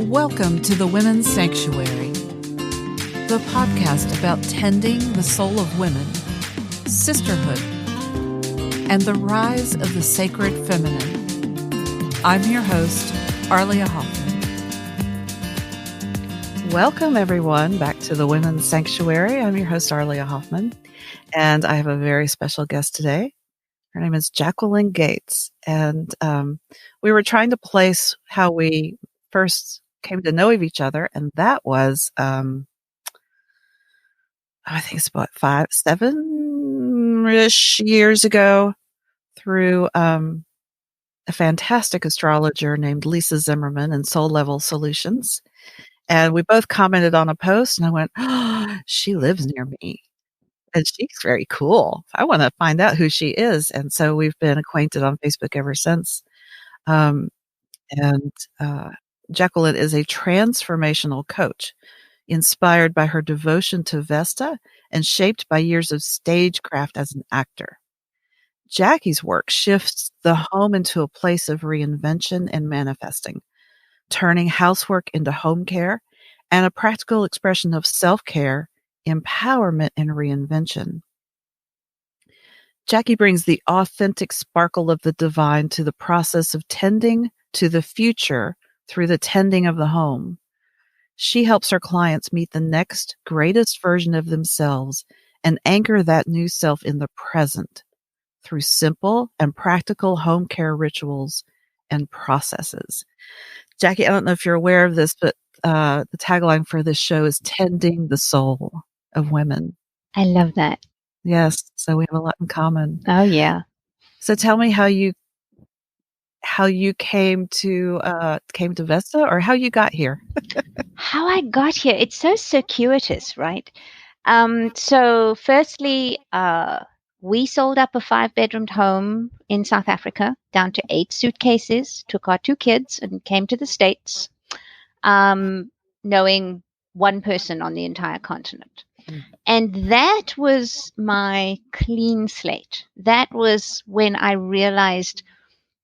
Welcome to the Women's Sanctuary, the podcast about tending the soul of women, sisterhood, and the rise of the sacred feminine. I'm your host, Arlia Hoffman. Welcome, everyone, back to the Women's Sanctuary. I'm your host, Arlia Hoffman, and I have a very special guest today. Her name is Jacqueline Gates, and we were trying to place how we first came to know of each other, and that was, I think it's about 7-ish years ago through a fantastic astrologer named Lisa Zimmerman and Soul Level Solutions. And we both commented on a post, and I went, oh, she lives near me. And she's very cool. I want to find out who she is. And so we've been acquainted on Facebook ever since. Jacqueline is a transformational coach, inspired by her devotion to Vesta and shaped by years of stagecraft as an actor. Jacqui's work shifts the home into a place of reinvention and manifesting, turning housework into home care and a practical expression of self-care, empowerment, and reinvention. Jacqui brings the authentic sparkle of the divine to the process of tending to the future through the tending of the home. She helps her clients meet the next greatest version of themselves and anchor that new self in the present through simple and practical home care rituals and processes. Jacqui, I don't know if you're aware of this, but the tagline for this show is Tending the Soul of Women. I love that. Yes, so we have a lot in common. Oh, yeah. So tell me how you came to Vesta, or how you got here. How I got here, it's so circuitous, right? So firstly, we sold up a 5-bedroomed home in South Africa down to 8 suitcases, took our 2 kids and came to the States, knowing one person on the entire continent. And that was my clean slate. That was when I realized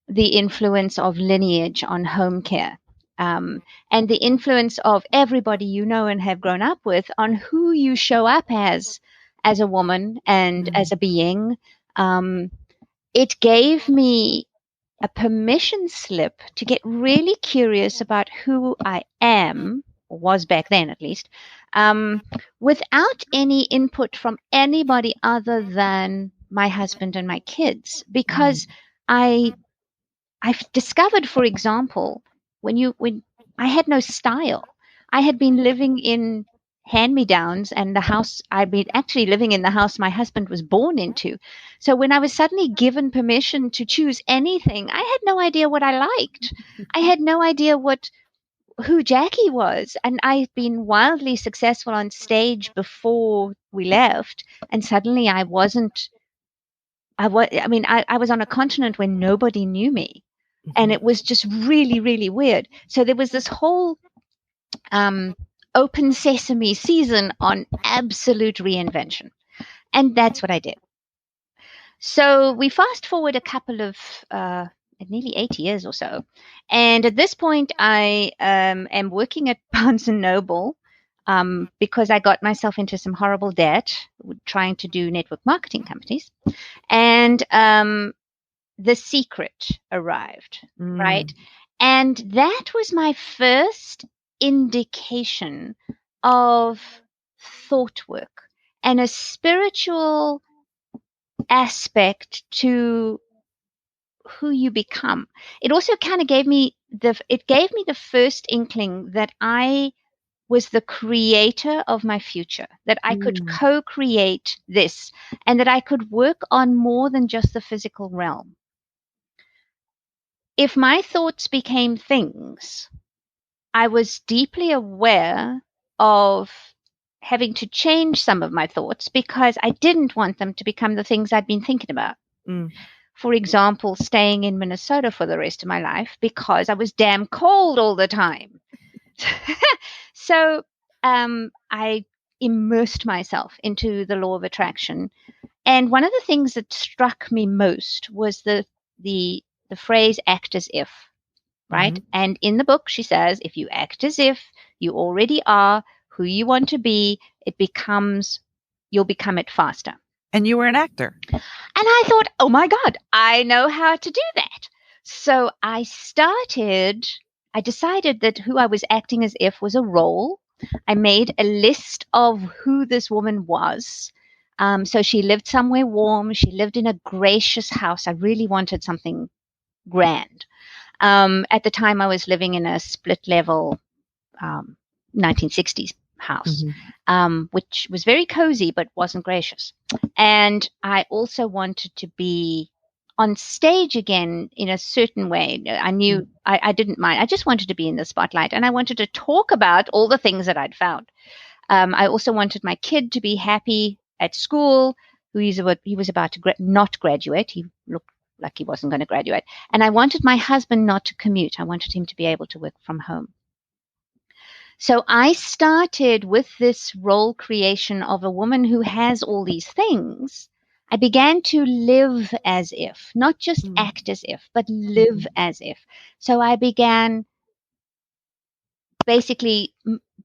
the influence of lineage on home care, and the influence of everybody you know and have grown up with on who you show up as a woman and as a being. It gave me a permission slip to get really curious about who I am, or was back then at least, without any input from anybody other than my husband and my kids, because I've discovered, for example, when I had no style. I had been living in hand-me-downs, and I'd been actually living in the house my husband was born into. So when I was suddenly given permission to choose anything, I had no idea what I liked. I had no idea who Jacqui was, and I'd been wildly successful on stage before we left, and suddenly I was on a continent where nobody knew me. And it was just really, really weird. So there was this whole open sesame season on absolute reinvention. And that's what I did. So we fast forward a couple of nearly 8 years or so. And at this point, I am working at Barnes & Noble because I got myself into some horrible debt trying to do network marketing companies. And The Secret arrived, right? And that was my first indication of thought work and a spiritual aspect to who you become. It also kind of gave me the first inkling that I was the creator of my future, that I could co-create this, and that I could work on more than just the physical realm. If my thoughts became things, I was deeply aware of having to change some of my thoughts because I didn't want them to become the things I'd been thinking about. For example, staying in Minnesota for the rest of my life because I was damn cold all the time. So I immersed myself into the law of attraction. And one of the things that struck me most was the phrase act as if. right? And in the book, she says, if you act as if you already are who you want to be, you'll become it faster. And you were an actor. And I thought, oh my God, I know how to do that. So I decided that who I was acting as if was a role. I made a list of who this woman was. So she lived somewhere warm. She lived in a gracious house. I really wanted something grand. At the time, I was living in a split level 1960s house, which was very cozy but wasn't gracious. And I also wanted to be on stage again in a certain way. I knew I didn't mind. I just wanted to be in the spotlight, and I wanted to talk about all the things that I'd found. I also wanted my kid to be happy at school. He was about to not graduate. He looked like he wasn't going to graduate. And I wanted my husband not to commute. I wanted him to be able to work from home. So I started with this role creation of a woman who has all these things. I began to live as if, not just act as if, but live as if. So I began basically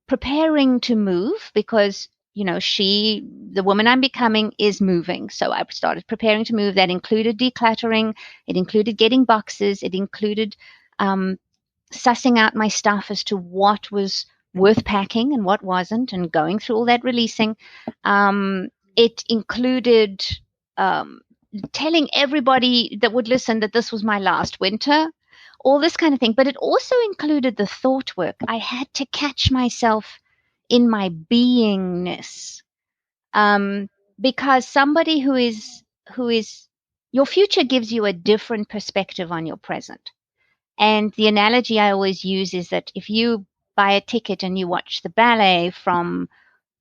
preparing to move because, the woman I'm becoming is moving. So I started preparing to move. That included decluttering. It included getting boxes. It included sussing out my stuff as to what was worth packing and what wasn't, and going through all that releasing. It included telling everybody that would listen that this was my last winter, all this kind of thing. But it also included the thought work. I had to catch myself in my beingness, because somebody who is your future gives you a different perspective on your present. And the analogy I always use is that if you buy a ticket and you watch the ballet from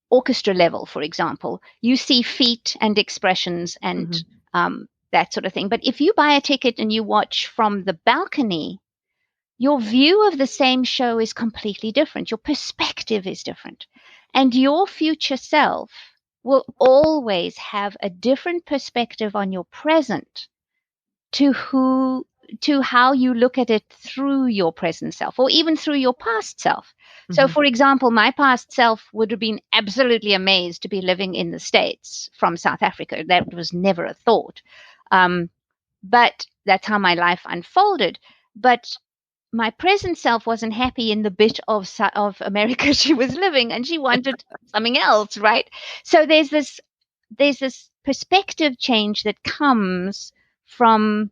orchestra level, for example, you see feet and expressions and that sort of thing. But if you buy a ticket and you watch from the balcony, your view of the same show is completely different. Your perspective is different. And your future self will always have a different perspective on your present to how you look at it through your present self, or even through your past self. So, for example, my past self would have been absolutely amazed to be living in the States from South Africa. That was never a thought. But that's how my life unfolded. But my present self wasn't happy in the bit of America she was living, and she wanted something else, right? So there's this perspective change that comes from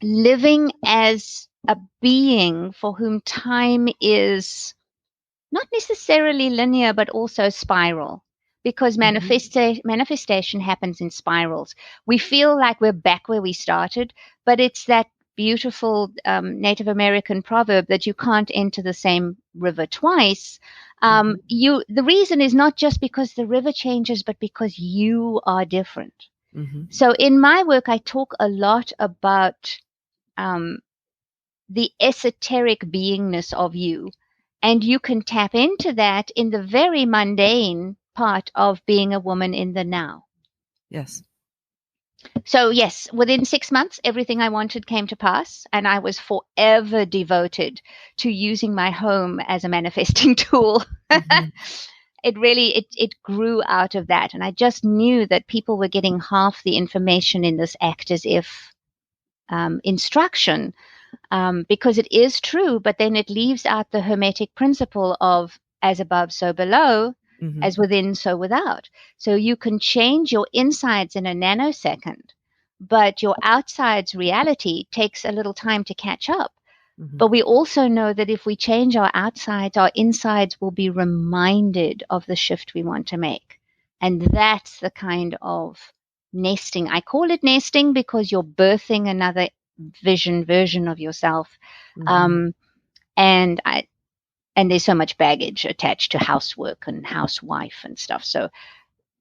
living as a being for whom time is not necessarily linear, but also spiral, because manifestation happens in spirals. We feel like we're back where we started, but it's that beautiful Native American proverb that you can't enter the same river twice. The reason is not just because the river changes, but because you are different. So in my work, I talk a lot about the esoteric beingness of you, and you can tap into that in the very mundane part of being a woman in the now. Yes. So yes, within 6 months, everything I wanted came to pass, and I was forever devoted to using my home as a manifesting tool. It grew out of that, and I just knew that people were getting half the information in this act as if instruction, because it is true, but then it leaves out the Hermetic principle of as above, so below, as within, so without. So you can change your insides in a nanosecond, but your outside's reality takes a little time to catch up. But we also know that if we change our outsides, our insides will be reminded of the shift we want to make. And that's the kind of nesting. I call it nesting because you're birthing another version of yourself. And there's so much baggage attached to housework and housewife and stuff. So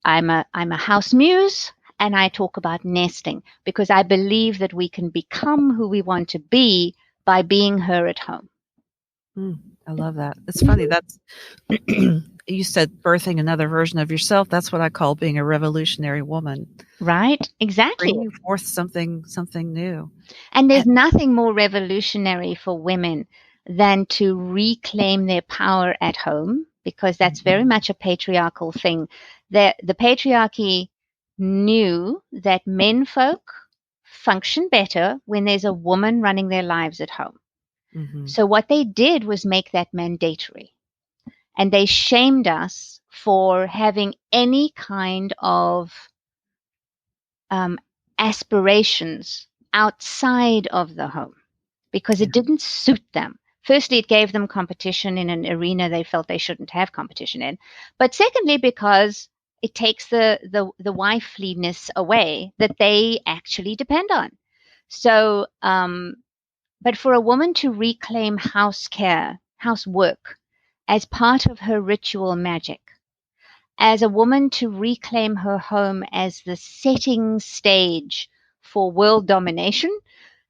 I'm a house muse, and I talk about nesting because I believe that we can become who we want to be by being her at home. I love that. It's funny. That's you said birthing another version of yourself. That's what I call being a revolutionary woman. Right? Exactly. Bringing forth something new. And there's nothing more revolutionary for women than to reclaim their power at home, because that's very much a patriarchal thing. The patriarchy knew that menfolk function better when there's a woman running their lives at home. So what they did was make that mandatory. And they shamed us for having any kind of aspirations outside of the home, because it didn't suit them. Firstly, it gave them competition in an arena they felt they shouldn't have competition in. But secondly, because it takes the wifeliness away that they actually depend on. So, but for a woman to reclaim house care, housework, as part of her ritual magic, as a woman to reclaim her home as the setting stage for world domination,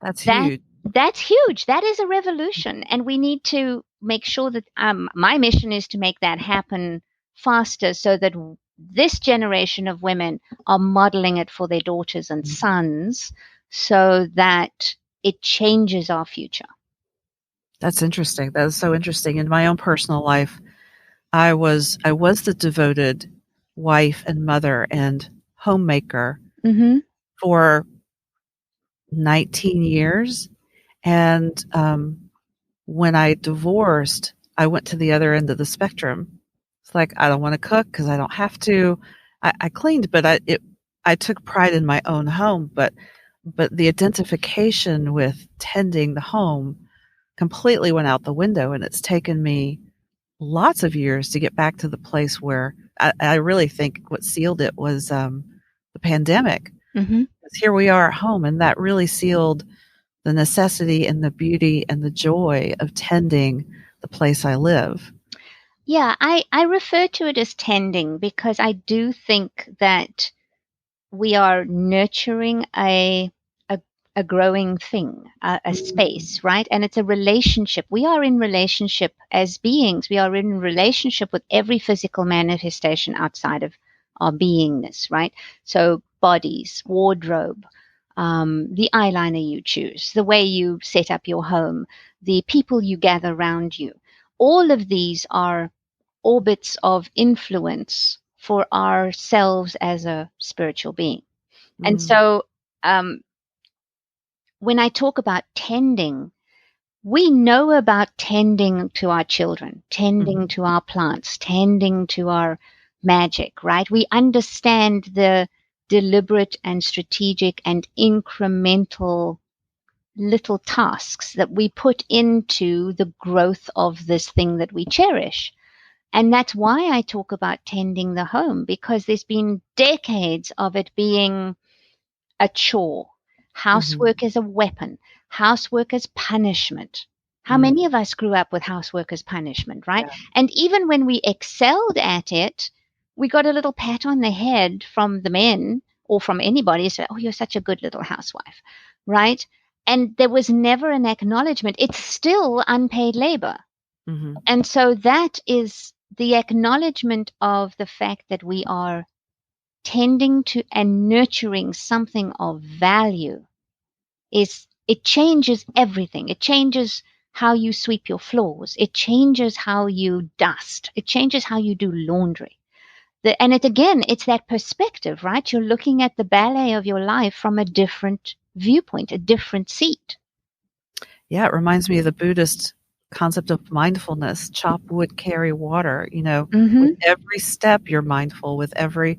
That's huge. That's huge. That is a revolution. And we need to make sure that my mission is to make that happen faster, so that this generation of women are modeling it for their daughters and sons, so that it changes our future. That's interesting. That is so interesting. In my own personal life, I was the devoted wife and mother and homemaker for 19 years. And when I divorced, I went to the other end of the spectrum. It's like, I don't want to cook because I don't have to. I cleaned, but I took pride in my own home. But the identification with tending the home completely went out the window, and it's taken me lots of years to get back to the place where I really think what sealed it was the pandemic. Here we are at home, and that really sealed the necessity and the beauty and the joy of tending the place I live. Yeah, I refer to it as tending, because I do think that we are nurturing a growing thing, a space, right? And it's a relationship. We are in relationship as beings. We are in relationship with every physical manifestation outside of our beingness, right? So bodies, wardrobe, the eyeliner you choose, the way you set up your home, the people you gather around you. All of these are orbits of influence for ourselves as a spiritual being. And so when I talk about tending, we know about tending to our children, tending to our plants, tending to our magic, right? We understand the deliberate and strategic and incremental little tasks that we put into the growth of this thing that we cherish. And that's why I talk about tending the home, because there's been decades of it being a chore. Housework is a weapon. Housework is punishment. How many of us grew up with housework as punishment, right? Yeah. And even when we excelled at it, we got a little pat on the head from the men or from anybody, say, "Oh, you're such a good little housewife," right? And there was never an acknowledgement. It's still unpaid labor. And so that is the acknowledgement of the fact that we are tending to and nurturing something of value. It changes everything. It changes how you sweep your floors. It changes how you dust. It changes how you do laundry. And it's that perspective, right? You're looking at the ballet of your life from a different viewpoint, a different seat. Yeah, it reminds me of the Buddhist concept of mindfulness. Chop wood, carry water. With every step you're mindful. With every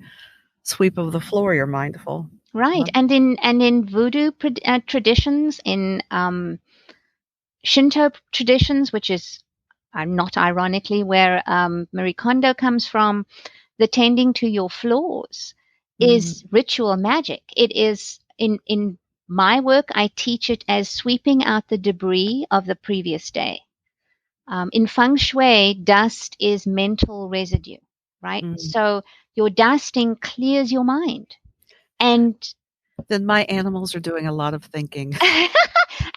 sweep of the floor you're mindful. Right. And in voodoo traditions, in Shinto traditions, which is not ironically where Marie Kondo comes from, the tending to your floors is ritual magic. It is in my work, I teach it as sweeping out the debris of the previous day. In feng shui, dust is mental residue, right? So your dusting clears your mind. And then my animals are doing a lot of thinking.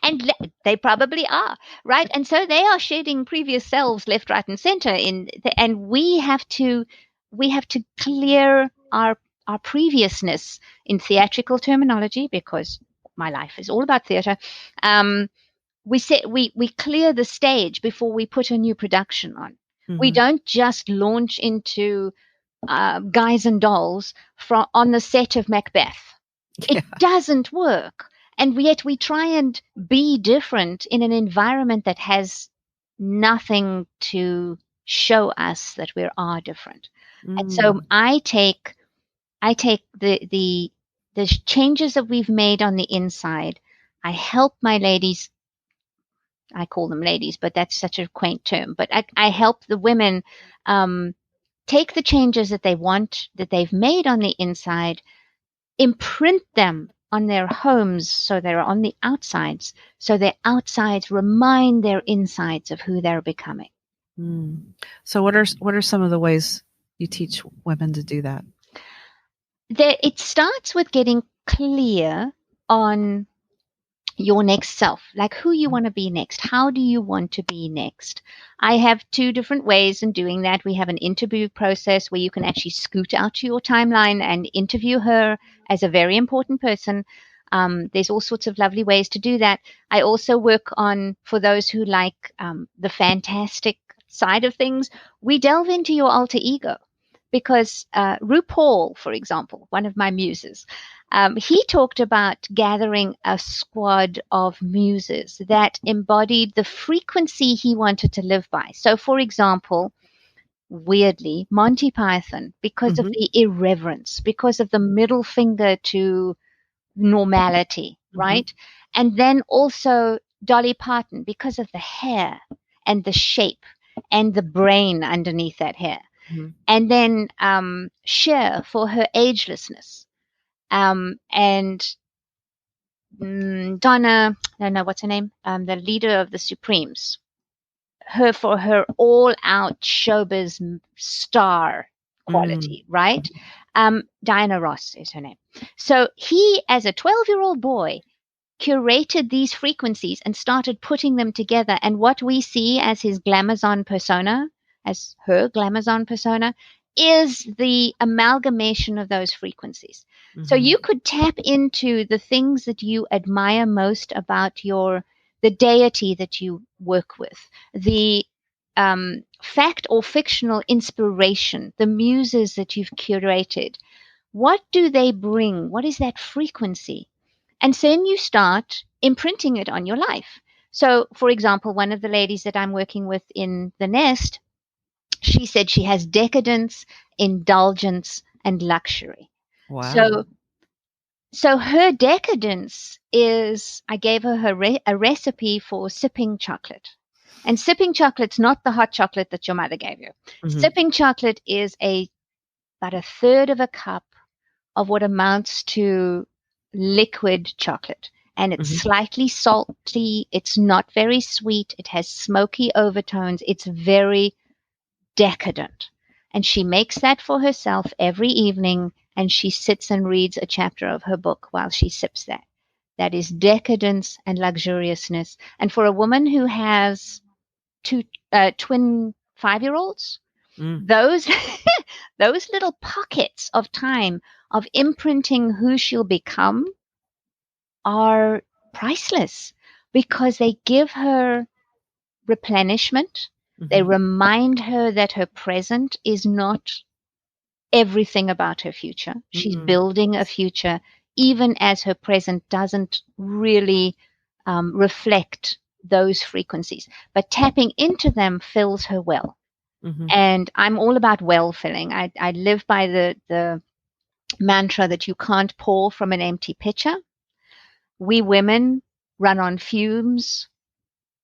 And they probably are, right? And so they are shedding previous selves left, right, and center. And we have to clear our previousness in theatrical terminology, because my life is all about theater. We clear the stage before we put a new production on. We don't just launch into guys and dolls on the set of Macbeth. It doesn't work. And yet we try and be different in an environment that has nothing to show us that we are different. And so I take the changes that we've made on the inside. I help my ladies. I call them ladies, but that's such a quaint term. But I help the women take the changes that they want, that they've made on the inside, imprint them on their homes so they're on the outsides, so their outsides remind their insides of who they're becoming. So what are some of the ways you teach women to do that? It starts with getting clear on your next self, like who you want to be next. How do you want to be next? I have 2 different ways in doing that. We have an interview process where you can actually scoot out to your timeline and interview her as a very important person. There's all sorts of lovely ways to do that. I also work on, for those who like the fantastic side of things, we delve into your alter ego. Because RuPaul, for example, one of my muses, he talked about gathering a squad of muses that embodied the frequency he wanted to live by. So, for example, weirdly, Monty Python, because of the irreverence, because of the middle finger to normality, right? And then also Dolly Parton, because of the hair and the shape and the brain underneath that hair. And then Cher for her agelessness. And Donna, no, what's her name? The leader of the Supremes. Her for her all-out showbiz star quality, right? Diana Ross is her name. So he, as a 12-year-old boy, curated these frequencies and started putting them together. And what we see as his glamazon persona, as her glamazon persona, is the amalgamation of those frequencies. So you could tap into the things that you admire most about the deity that you work with, the fact or fictional inspiration, the muses that you've curated. What do they bring? What is that frequency? And then you start imprinting it on your life. So, for example, one of the ladies that I'm working with in the Nest, she said she has decadence, indulgence, and luxury. Wow. So her decadence is, I gave her a recipe for sipping chocolate. And sipping chocolate's not the hot chocolate that your mother gave you. Sipping chocolate is about a third of a cup of what amounts to liquid chocolate. And it's slightly salty. It's not very sweet. It has smoky overtones. It's very decadent. And she makes that for herself every evening, and she sits and reads a chapter of her book while she sips that. That is decadence and luxuriousness. And for a woman who has 2 twin 5-year-olds, those those little pockets of time of imprinting who she'll become are priceless, because they give her replenishment. They remind her that her present is not everything about her future. She's building a future, even as her present doesn't really reflect those frequencies. But tapping into them fills her well. And I'm all about well filling. I live by the mantra that you can't pour from an empty pitcher. We women run on fumes,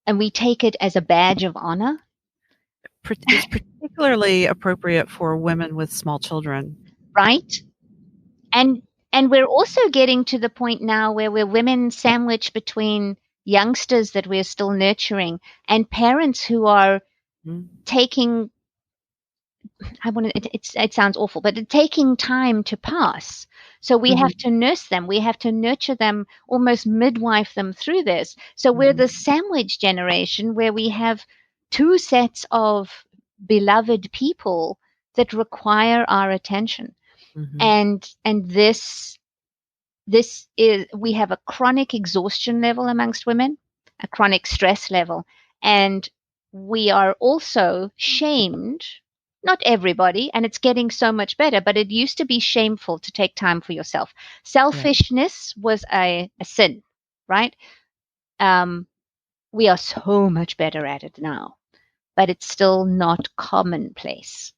and we take it as a badge of honor. It's particularly appropriate for women with small children. Right. And we're also getting to the point now where we're women sandwiched between youngsters that we're still nurturing and parents who are taking, it sounds awful, but taking time to pass. So we have to nurse them. We have to nurture them, almost midwife them through this. So we're the sandwich generation where we have two sets of beloved people that require our attention. And this is, we have a chronic exhaustion level amongst women, a chronic stress level, and we are also shamed. Not everybody, and it's getting so much better, but it used to be shameful to take time for yourself. Selfishness was a sin, right? We are so much better at it now, but it's still not commonplace.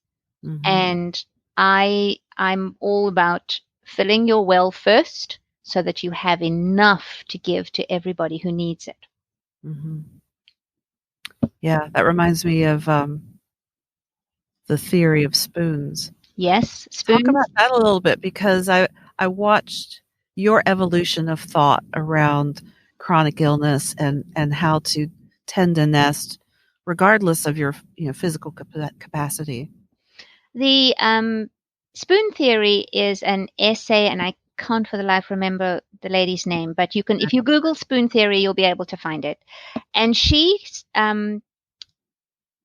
And I'm all about filling your well first so that you have enough to give to everybody who needs it. Yeah, that reminds me of the theory of spoons. Yes, spoons. Talk about that a little bit, because I watched your evolution of thought around chronic illness and how to tend a nest regardless of your physical capacity. The spoon theory is an essay, and I can't for the life remember the lady's name, but you can, if you Google spoon theory, you'll be able to find it. And she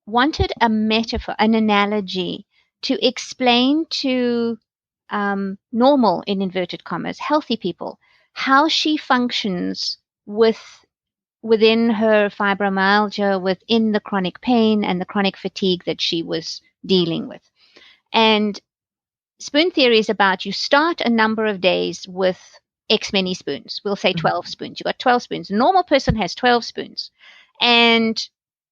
wanted a metaphor, an analogy to explain to normal, in inverted commas, healthy people, how she functions within her fibromyalgia, within the chronic pain and the chronic fatigue that she was dealing with. And spoon theory is about, you start a number of days with X many spoons. We'll say 12 spoons. You've got 12 spoons. A normal person has 12 spoons. And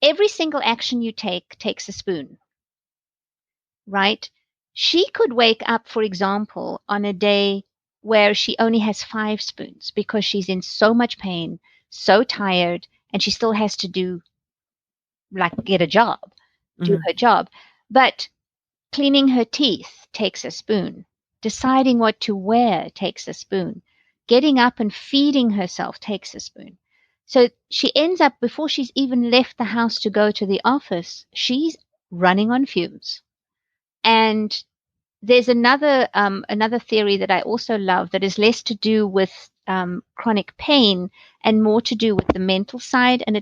every single action you take takes a spoon, right? She could wake up, for example, on a day where she only has 5 spoons because she's in so much pain, so tired, and she still has to do, like, get a job, do her job. But cleaning her teeth takes a spoon. Deciding what to wear takes a spoon. Getting up and feeding herself takes a spoon. So she ends up, before she's even left the house to go to the office, she's running on fumes. And there's another theory that I also love that is less to do with chronic pain and more to do with the mental side. And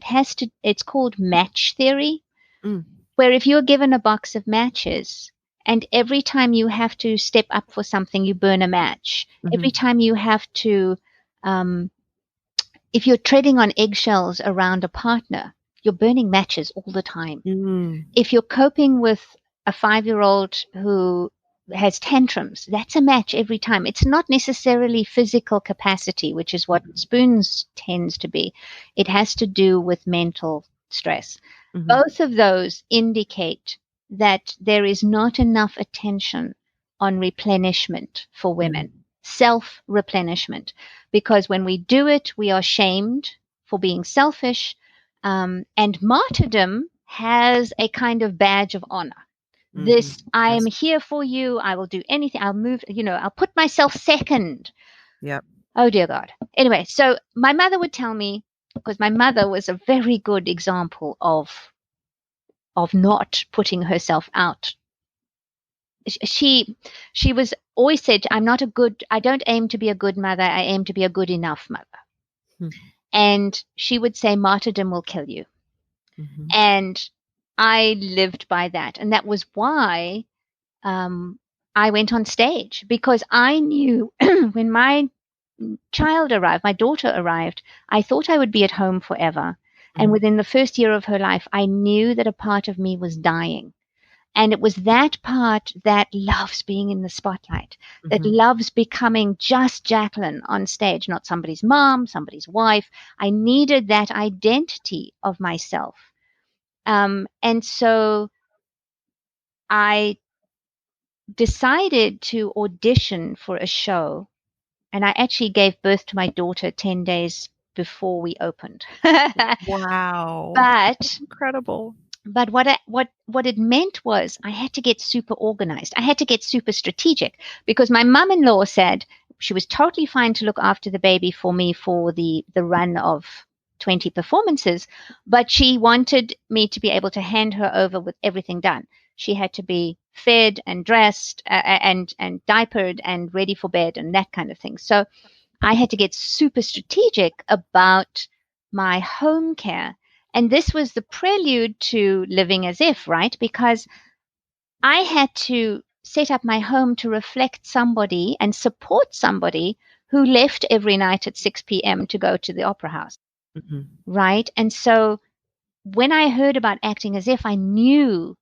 it's called match theory, where if you're given a box of matches, and every time you have to step up for something, you burn a match. Every time you have to, if you're treading on eggshells around a partner, you're burning matches all the time. If you're coping with a 5-year-old who has tantrums, that's a match every time. It's not necessarily physical capacity, which is what spoons tends to be. It has to do with mental stress. Both of those indicate that there is not enough attention on replenishment for women, self-replenishment, because when we do it, we are shamed for being selfish, and martyrdom has a kind of badge of honor. This, I am here for you, I will do anything, I'll move, I'll put myself second. Yep. Oh, dear God. Anyway, so my mother would tell me, because my mother was a very good example of not putting herself out. She was always said, I don't aim to be a good mother, I aim to be a good enough mother. And she would say, martyrdom will kill you. And I lived by that. And that was why I went on stage, because I knew when my child arrived, my daughter arrived, I thought I would be at home forever. And within the first year of her life, I knew that a part of me was dying. And it was that part that loves being in the spotlight, that loves becoming just Jacqueline on stage, not somebody's mom, somebody's wife. I needed that identity of myself. And so I decided to audition for a show, and I actually gave birth to my daughter 10 days before we opened. Wow. But incredible. But what it meant was I had to get super organized. I had to get super strategic, because my mom-in-law said she was totally fine to look after the baby for me for the run of 20 performances, but she wanted me to be able to hand her over with everything done. She had to be fed and dressed and diapered and ready for bed and that kind of thing. So I had to get super strategic about my home care. And this was the prelude to living as if, right? Because I had to set up my home to reflect somebody and support somebody who left every night at 6 p.m. to go to the opera house, right? And so when I heard about acting as if, I knew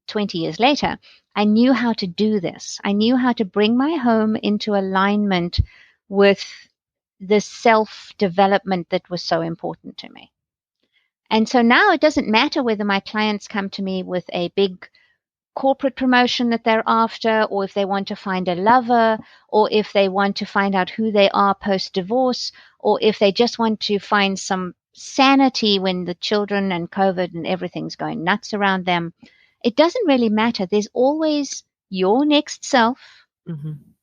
20 years later, I knew how to do this. I knew how to bring my home into alignment with the self-development that was so important to me. And so now it doesn't matter whether my clients come to me with a big corporate promotion that they're after, or if they want to find a lover, or if they want to find out who they are post-divorce, or if they just want to find some sanity when the children and COVID and everything's going nuts around them. It doesn't really matter. There's always your next self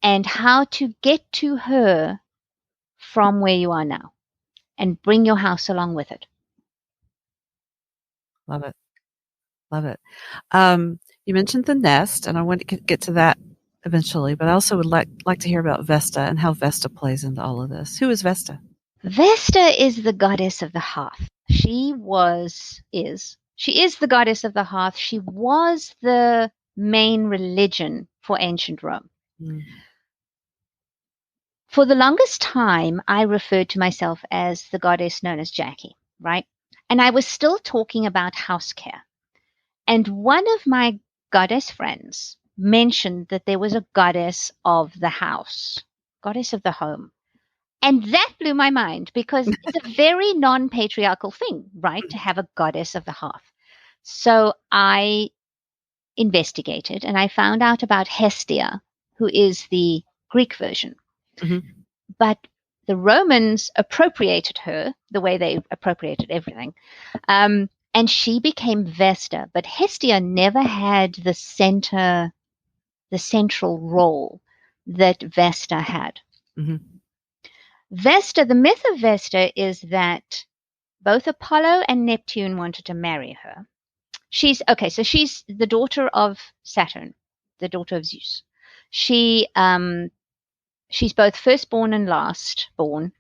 and how to get to her from where you are now and bring your house along with it. Love it. Love it. You mentioned the nest, and I want to get to that eventually, but I also would like to hear about Vesta and how Vesta plays into all of this. Who is Vesta? Vesta is the goddess of the hearth. She is the goddess of the hearth. She was the main religion for ancient Rome. For the longest time, I referred to myself as the goddess known as Jacqui, right? And I was still talking about house care. And one of my goddess friends mentioned that there was a goddess of the house, goddess of the home. And that blew my mind because it's a very non-patriarchal thing, right? To have a goddess of the hearth. So I investigated and I found out about Hestia, who is the Greek version. But the Romans appropriated her the way they appropriated everything. And she became Vesta, but Hestia never had the central role that Vesta had. Vesta, the myth of Vesta is that both Apollo and Neptune wanted to marry her. She's the daughter of Saturn, the daughter of Zeus. She's both firstborn and lastborn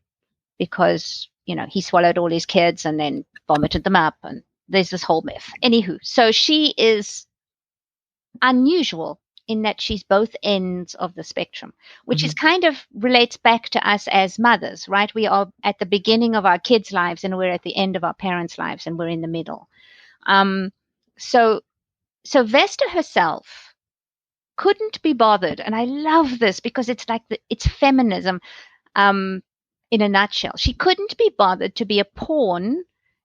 because, he swallowed all his kids and then vomited them up, and there's this whole myth. Anywho, so she is unusual in that she's both ends of the spectrum, which is kind of relates back to us as mothers, right? We are at the beginning of our kids' lives and we're at the end of our parents' lives and we're in the middle. So Vesta herself couldn't be bothered. And I love this because it's like it's feminism in a nutshell. She couldn't be bothered to be a pawn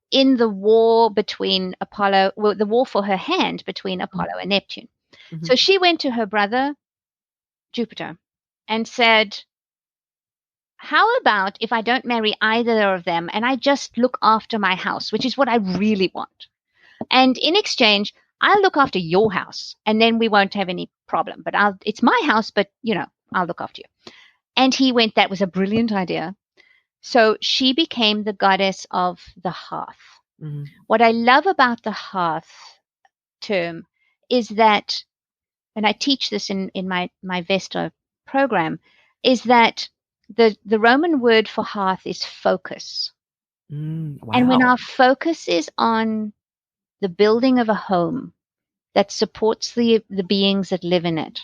in the war between the war for her hand between Apollo and Neptune. So she went to her brother, Jupiter, and said, how about if I don't marry either of them and I just look after my house, which is what I really want. And in exchange, I'll look after your house and then we won't have any problem. But it's my house, but I'll look after you. And he went, that was a brilliant idea. So she became the goddess of the hearth. What I love about the hearth term is that, and I teach this in my Vesta program, is that the Roman word for hearth is focus. Wow. And when our focus is on the building of a home that supports the beings that live in it,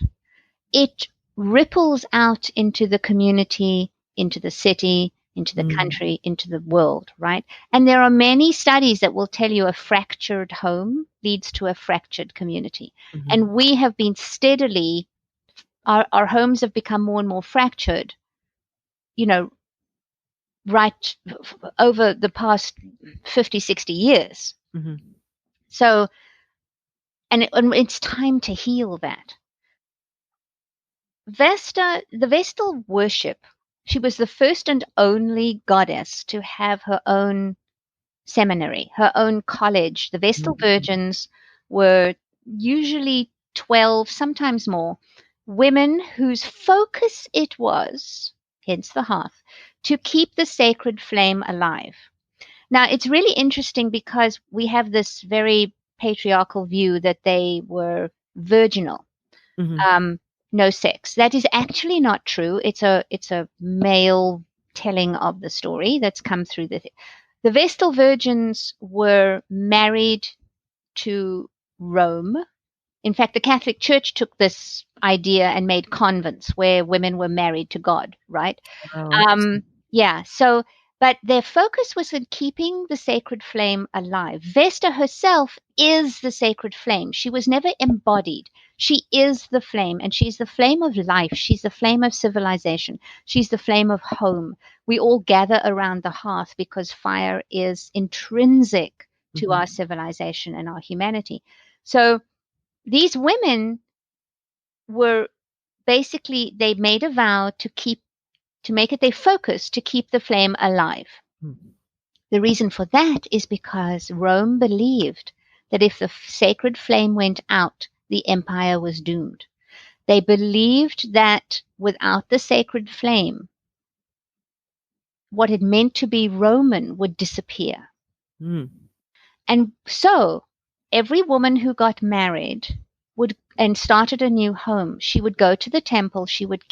it ripples out into the community, into the city, into the country, into the world, right? And there are many studies that will tell you a fractured home leads to a fractured community. And we have been steadily, our homes have become more and more fractured, right over the past 50, 60 years. So, and it's time to heal that. Vesta, the Vestal worship, she was the first and only goddess to have her own seminary, her own college. The Vestal Virgins were usually 12, sometimes more, women whose focus it was, hence the hearth, to keep the sacred flame alive. Now, it's really interesting because we have this very patriarchal view that they were virginal. Mm-hmm. No sex. That is actually not true. It's a male telling of the story that's come through the Vestal Virgins were married to Rome. In fact, the Catholic Church took this idea and made convents where women were married to God, right? Oh, interesting. Yeah. So, but their focus was in keeping the sacred flame alive. Vesta herself is the sacred flame. She was never embodied. She is the flame, and she's the flame of life. She's the flame of civilization. She's the flame of home. We all gather around the hearth because fire is intrinsic to our civilization and our humanity. So these women were basically, they made a vow to make it their focus to keep the flame alive. Mm-hmm. The reason for that is because Rome believed that if the sacred flame went out, the empire was doomed. They believed that without the sacred flame, what it meant to be Roman would disappear. Mm. And so every woman who got married would and started a new home, she would go to the temple, she would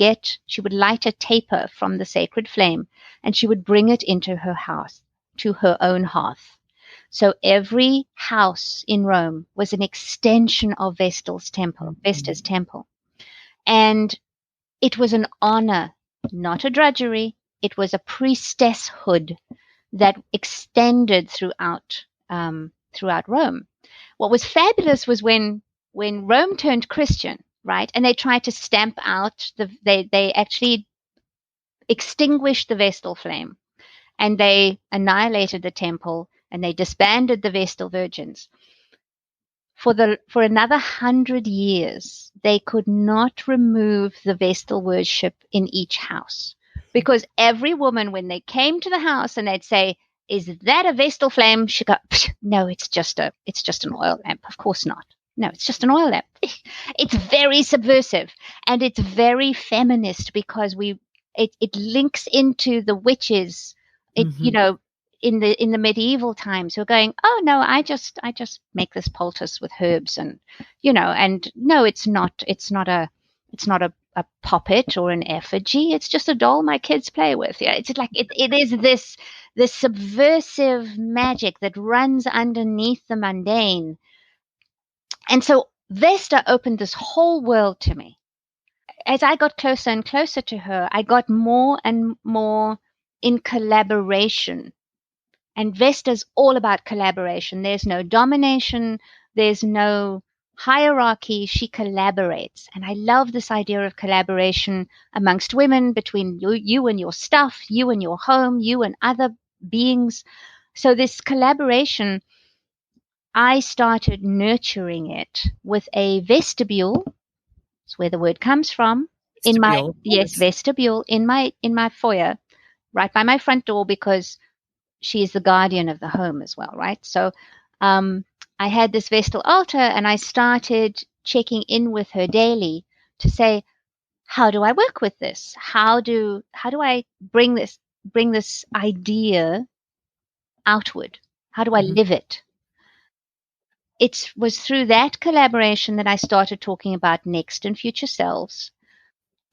light a taper from the sacred flame, and she would bring it into her house, to her own hearth. So every house in Rome was an extension of Vesta's temple. And it was an honor, not a drudgery. It was a priestesshood that extended throughout Rome. What was fabulous was when Rome turned Christian, right, and they tried to stamp out they actually extinguished the Vestal flame, and they annihilated the temple, and they disbanded the Vestal Virgins. For another 100 years, they could not remove the Vestal worship in each house, because every woman, when they came to the house and they'd say, "Is that a Vestal flame?" She'd go, "No, it's just an oil lamp." Of course not. No, it's just an oil lamp. It's very subversive, and it's very feminist, because it links into the witches. In the medieval times, who are going, "Oh no, I just make this poultice with herbs," and and no, it's not a puppet or an effigy. It's just a doll my kids play with. Yeah, it's like it is this subversive magic that runs underneath the mundane. And so Vesta opened this whole world to me. As I got closer and closer to her, I got more and more in collaboration. And Vesta's all about collaboration. There's no domination. There's no hierarchy. She collaborates. And I love this idea of collaboration amongst women, between you and your stuff, you and your home, you and other beings. So this collaboration, I started nurturing it with a vestibule. That's where the word comes from. Vestibule in my foyer, right by my front door, because she is the guardian of the home as well, right? So I had this Vestal altar, and I started checking in with her daily to say, how do I work with this? How do I bring this idea outward? How do I live it? It was through that collaboration that I started talking about next and future selves.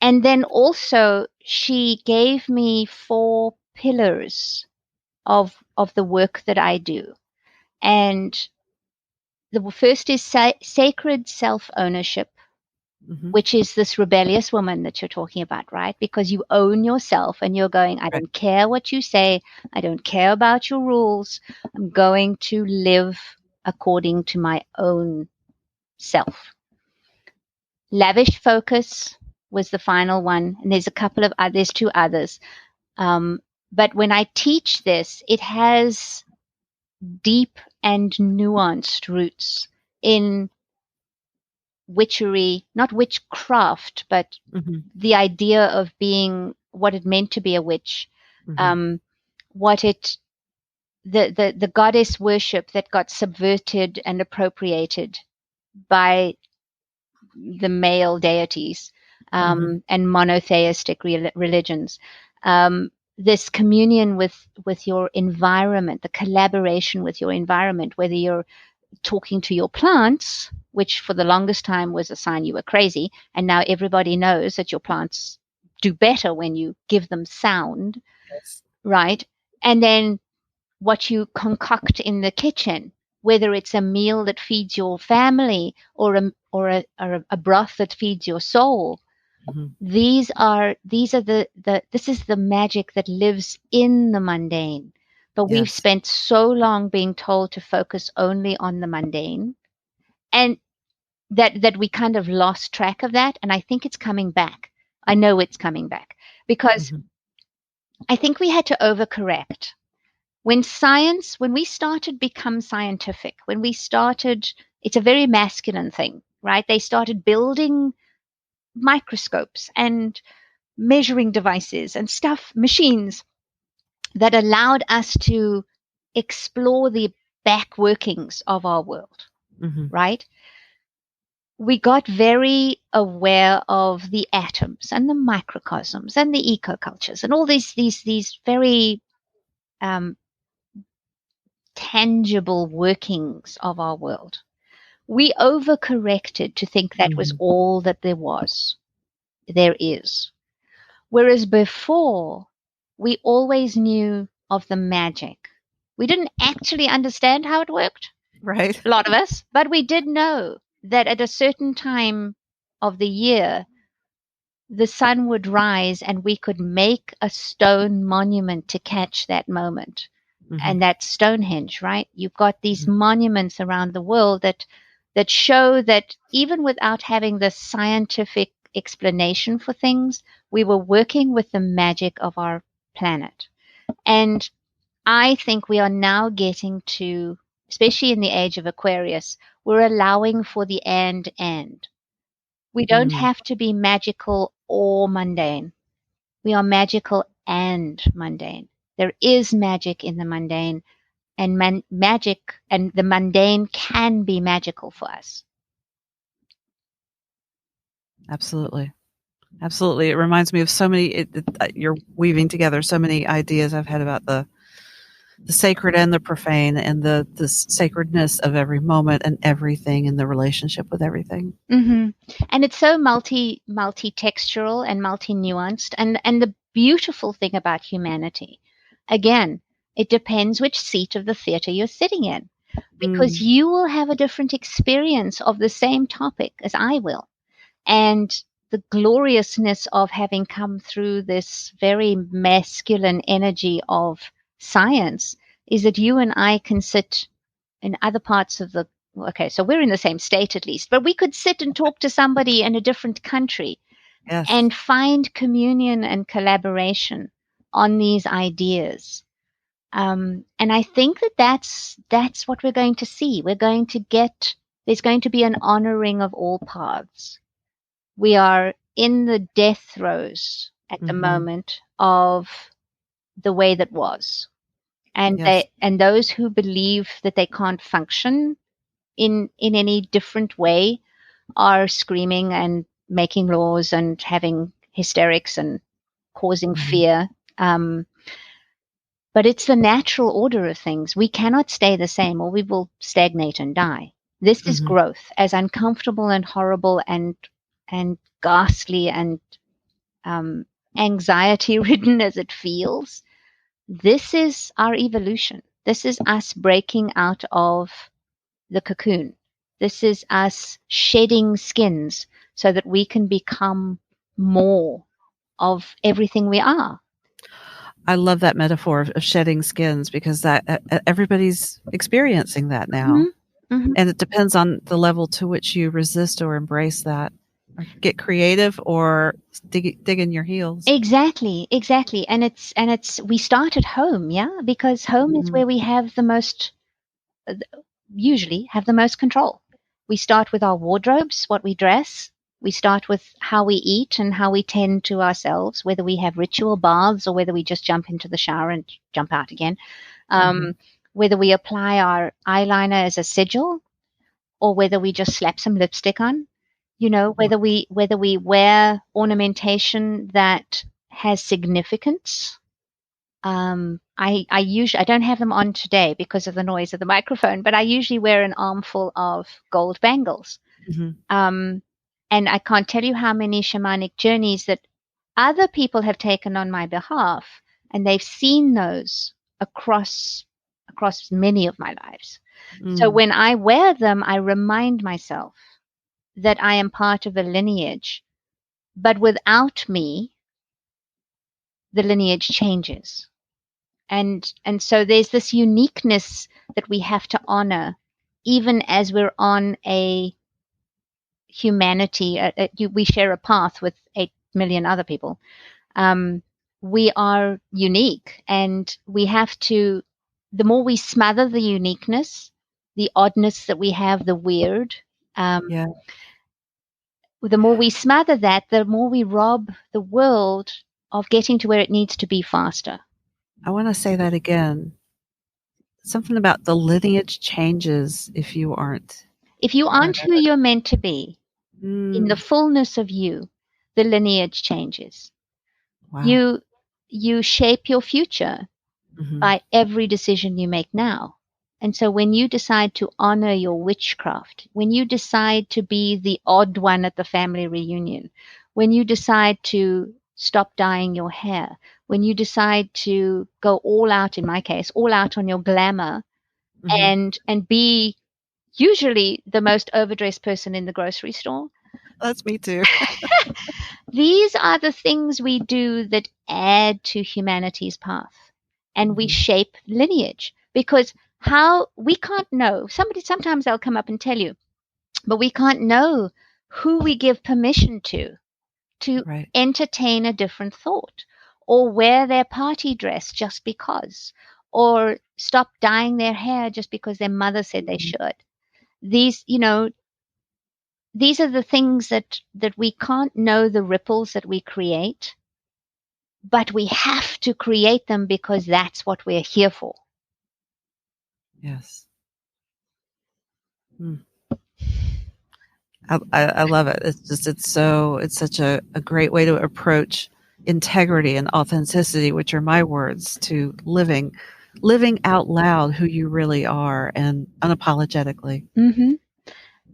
And then also she gave me 4 pillars of the work that I do. And the first is sacred self-ownership, which is this rebellious woman that you're talking about, right? Because you own yourself, and you're going, I don't care what you say. I don't care about your rules. I'm going to live according to my own self. Lavish Focus was the final one. And there's 2 others. But when I teach this, it has deep and nuanced roots in witchery, not witchcraft, but the idea of being what it meant to be a witch, the goddess worship that got subverted and appropriated by the male deities, and monotheistic religions. This communion with your environment, the collaboration with your environment, whether you're talking to your plants, which for the longest time was a sign you were crazy. And now everybody knows that your plants do better when you give them sound, Yes. right? And then what you concoct in the kitchen, whether it's a meal that feeds your family or a broth that feeds your soul. Mm-hmm. These are this is the magic that lives in the mundane. But we've Yes. spent so long being told to focus only on the mundane, and that we kind of lost track of that. And I think it's coming back. I know it's coming back because Mm-hmm. I think we had to overcorrect. When we started become scientific, it's a very masculine thing, right? They started building microscopes and measuring devices and machines that allowed us to explore the back workings of our world, Mm-hmm. right? We got very aware of the atoms and the microcosms and the ecocultures and all these very tangible workings of our world. We overcorrected to think that was Mm-hmm. all that there is. Whereas before, we always knew of the magic. We didn't actually understand how it worked, Right. a lot of us, but we did know that at a certain time of the year, the sun would rise and we could make a stone monument to catch that moment. Mm-hmm. And that's Stonehenge, right? You've got these Mm-hmm. monuments around the world that show that even without having the scientific explanation for things, we were working with the magic of our planet. And I think we are now getting to, especially in the age of Aquarius, we're allowing for the and. We don't Mm. have to be magical or mundane. We are magical and mundane. There is magic in the mundane, and magic and the mundane can be magical for us. Absolutely. Absolutely. It reminds me of so many, you're weaving together so many ideas I've had about the sacred and the profane and the sacredness of every moment and everything and the relationship with everything. Mm-hmm. And it's so multi-textural and multi-nuanced. And the beautiful thing about humanity, again, it depends which seat of the theater you're sitting in, because you will have a different experience of the same topic as I will. And the gloriousness of having come through this very masculine energy of science is that you and I can sit in other parts of the okay, so we're in the same state at least, but we could sit and talk to somebody in a different country Yes. and find communion and collaboration on these ideas. And I think that's what we're going to see. There's going to be an honoring of all paths. We are in the death throes at the moment of the way that was. And Yes. those who believe that they can't function in any different way are screaming and making laws and having hysterics and causing fear. But it's the natural order of things. We cannot stay the same or we will stagnate and die. This is growth, as uncomfortable and horrible and ghastly and anxiety ridden as it feels. This is our evolution. This is us breaking out of the cocoon. This is us shedding skins so that we can become more of everything we are. I love that metaphor of shedding skins because that everybody's experiencing that now. And it depends on the level to which you resist or embrace that, or get creative or dig in your heels. Exactly. And it's we start at home, yeah, because home is where we have usually have the most control. We start with our wardrobes, what we dress. We start with how we eat and how we tend to ourselves, whether we have ritual baths or whether we just jump into the shower and jump out again. Whether we apply our eyeliner as a sigil or whether we just slap some lipstick on, whether we wear ornamentation that has significance, I don't have them on today because of the noise of the microphone, but I usually wear an armful of gold bangles. And I can't tell you how many shamanic journeys that other people have taken on my behalf, and they've seen those across many of my lives. So when I wear them, I remind myself that I am part of a lineage, but without me, the lineage changes. And so there's this uniqueness that we have to honor, even as we're on a humanity. We share a path with 8 million other people. We are unique, and we have to, the more we smother the uniqueness, the oddness that we have, the weird, the more we smother that, the more we rob the world of getting to where it needs to be faster. I want to say that again. Something about the lineage changes if you aren't. If you aren't who you're meant to be, in the fullness of you, the lineage changes. Wow. You shape your future by every decision you make now. And so when you decide to honor your witchcraft, when you decide to be the odd one at the family reunion, when you decide to stop dyeing your hair, when you decide to go all out, in my case, all out on your glamour, and be usually the most overdressed person in the grocery store. That's me too. These are the things we do that add to humanity's path, and we shape lineage, because how we can't know. Sometimes they'll come up and tell you, but we can't know who we give permission to entertain a different thought, or wear their party dress just because, or stop dyeing their hair just because their mother said they should. These are the things that we can't know, the ripples that we create, but we have to create them because that's what we're here for. Yes. I love it. It's such a great way to approach integrity and authenticity, which are my words, to living out loud who you really are, and unapologetically.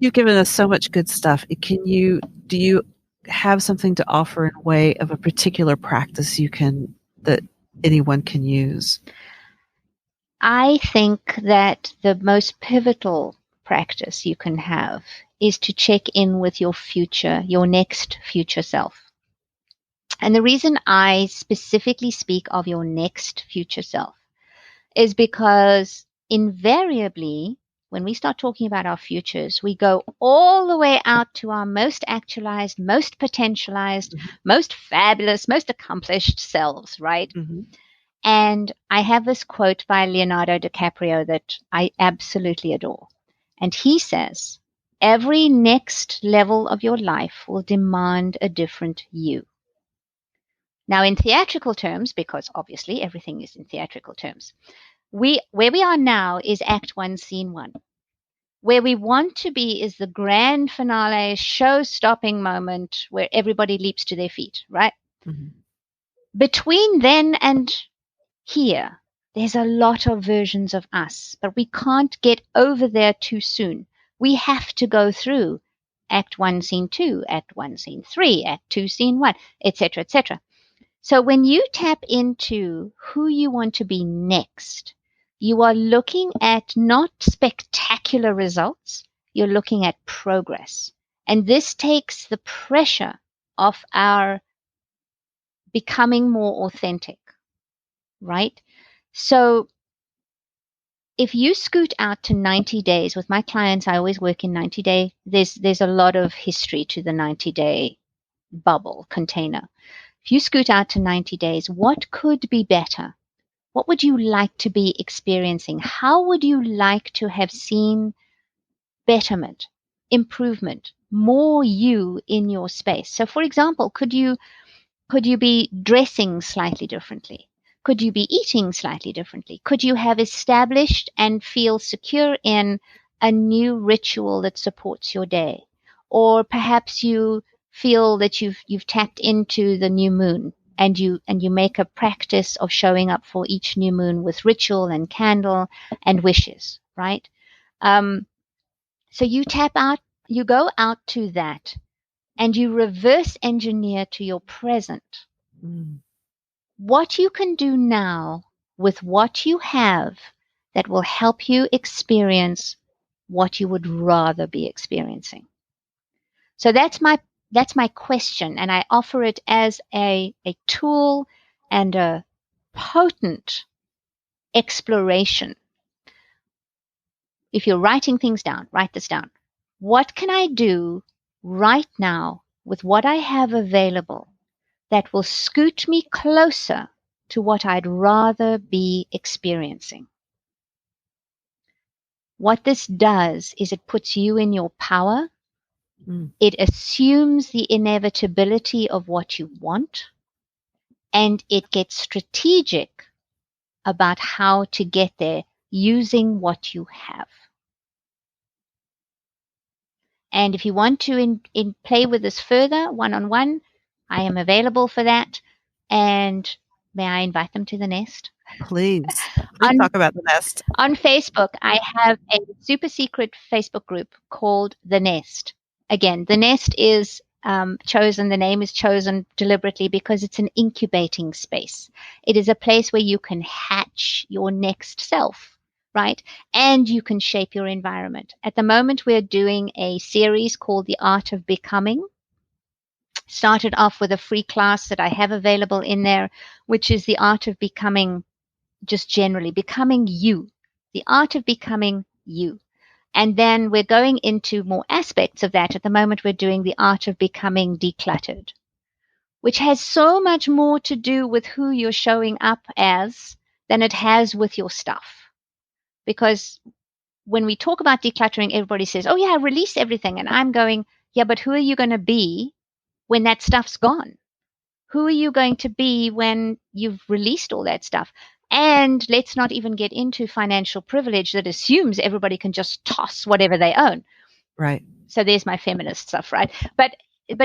You've given us so much good stuff. Do you have something to offer in way of a particular practice that anyone can use? I think that the most pivotal practice you can have is to check in with your next future self. And the reason I specifically speak of your next future self is because invariably, when we start talking about our futures, we go all the way out to our most actualized, most potentialized, most fabulous, most accomplished selves, right? And I have this quote by Leonardo DiCaprio that I absolutely adore. And he says, every next level of your life will demand a different you. Now, in theatrical terms, because obviously everything is in theatrical terms, where we are now is Act 1, Scene 1. Where we want to be is the grand finale, show-stopping moment where everybody leaps to their feet, right? Between then and here, there's a lot of versions of us, but we can't get over there too soon. We have to go through Act 1, Scene 2, Act 1, Scene 3, Act 2, Scene 1, etc., etc. So when you tap into who you want to be next, you are looking at not spectacular results, you're looking at progress. And this takes the pressure off our becoming more authentic, right? So if you scoot out to 90 days, with my clients, I always work in 90-day. There's a lot of history to the 90-day bubble container. If you scoot out to 90 days, what could be better? What would you like to be experiencing? How would you like to have seen betterment, improvement, more you in your space? So, for example, could you be dressing slightly differently? Could you be eating slightly differently? Could you have established and feel secure in a new ritual that supports your day? Or perhaps you feel that you've tapped into the new moon and you make a practice of showing up for each new moon with ritual and candle and wishes, right? So you tap out, you go out to that, and you reverse engineer to your present what you can do now with what you have that will help you experience what you would rather be experiencing. So that's my question, and I offer it as a tool and a potent exploration. If you're writing things down, write this down. What can I do right now with what I have available that will scoot me closer to what I'd rather be experiencing? What this does is it puts you in your power. It assumes the inevitability of what you want, and it gets strategic about how to get there using what you have. And if you want to play with this further, one-on-one, I am available for that. And may I invite them to the nest? Please talk about the nest. On Facebook, I have a super secret Facebook group called The Nest. Again, The Nest is chosen, the name is chosen deliberately because it's an incubating space. It is a place where you can hatch your next self, right? And you can shape your environment. At the moment, we're doing a series called The Art of Becoming. Started off with a free class that I have available in there, which is the art of becoming, just generally becoming you, the art of becoming you. And then we're going into more aspects of that. At the moment, we're doing the art of becoming decluttered, which has so much more to do with who you're showing up as than it has with your stuff. Because when we talk about decluttering, everybody says, oh yeah, release everything. And I'm going, yeah, but who are you going to be when that stuff's gone? Who are you going to be when you've released all that stuff? And let's not even get into financial privilege that assumes everybody can just toss whatever they own. Right. So there's my feminist stuff, right? But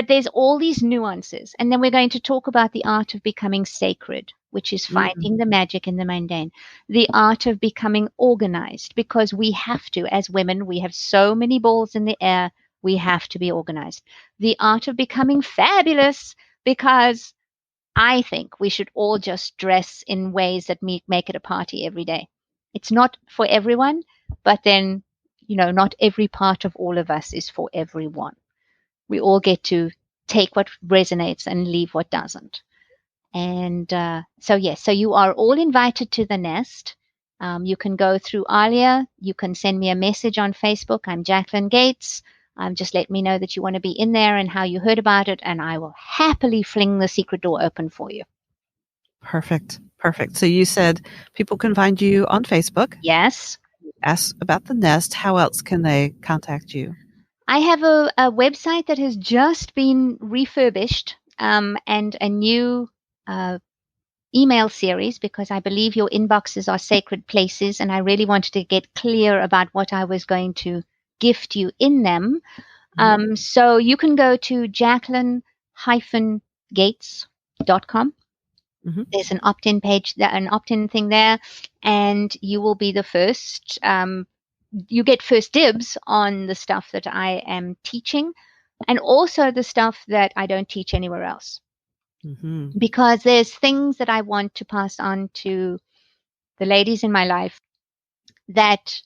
there's all these nuances. And then we're going to talk about the art of becoming sacred, which is finding the magic in the mundane. The art of becoming organized, because we have to, as women, we have so many balls in the air. We have to be organized. The art of becoming fabulous, because I think we should all just dress in ways that make it a party every day. It's not for everyone, but then, not every part of all of us is for everyone. We all get to take what resonates and leave what doesn't. And so you are all invited to the nest. You can go through Arlia. You can send me a message on Facebook. I'm Jacqueline Gates. Just let me know that you want to be in there and how you heard about it, and I will happily fling the secret door open for you. Perfect. So you said people can find you on Facebook. Yes. Ask about the nest. How else can they contact you? I have a website that has just been refurbished, and a new email series, because I believe your inboxes are sacred places, and I really wanted to get clear about what I was going to gift you in them. So you can go to Jacqueline-Gates.com. There's an opt-in page, an opt-in thing there, and you will be the first. You get first dibs on the stuff that I am teaching, and also the stuff that I don't teach anywhere else. Because there's things that I want to pass on to the ladies in my life that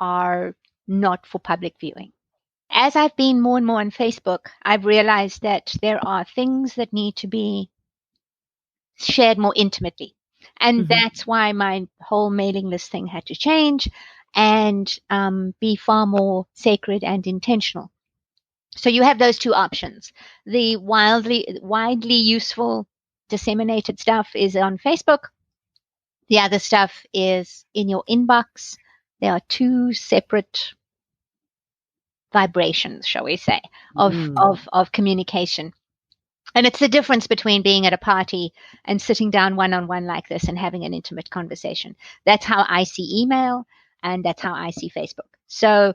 are not for public viewing. As I've been more and more on Facebook, I've realized that there are things that need to be shared more intimately. And that's why my whole mailing list thing had to change and be far more sacred and intentional. So you have those two options. The widely useful disseminated stuff is on Facebook. The other stuff is in your inbox. There are two separate vibrations, shall we say, of communication. And it's the difference between being at a party and sitting down one-on-one like this and having an intimate conversation. That's how I see email, and that's how I see Facebook. So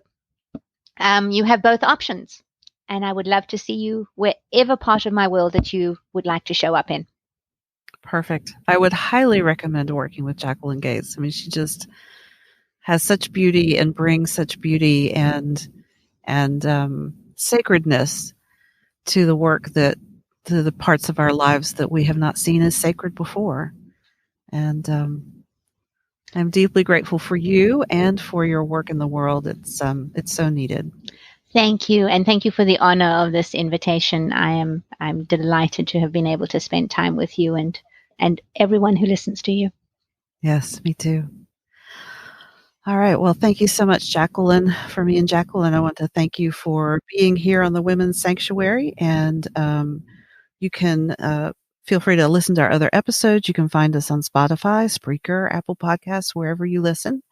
you have both options, and I would love to see you wherever part of my world that you would like to show up in. Perfect. I would highly recommend working with Jacqueline Gates. I mean, she just has such beauty and brings such beauty and sacredness to the work to the parts of our lives that we have not seen as sacred before. And I'm deeply grateful for you and for your work in the world. It's so needed. Thank you, and thank you for the honor of this invitation. I'm delighted to have been able to spend time with you and everyone who listens to you. Yes, me too. All right. Well, thank you so much, Jacqueline. For me and Jacqueline, I want to thank you for being here on the Women's Sanctuary. And you can feel free to listen to our other episodes. You can find us on Spotify, Spreaker, Apple Podcasts, wherever you listen.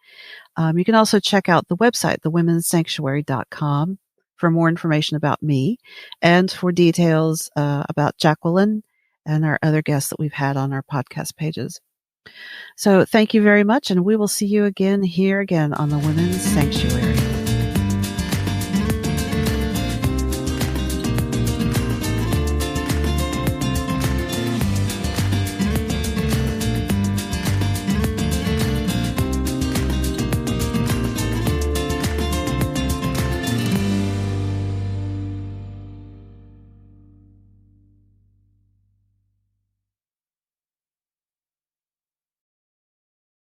You can also check out the website, thewomenssanctuary.com, for more information about me and for details about Jacqueline and our other guests that we've had on our podcast pages. So thank you very much, and we will see you again here on the Women's Sanctuary.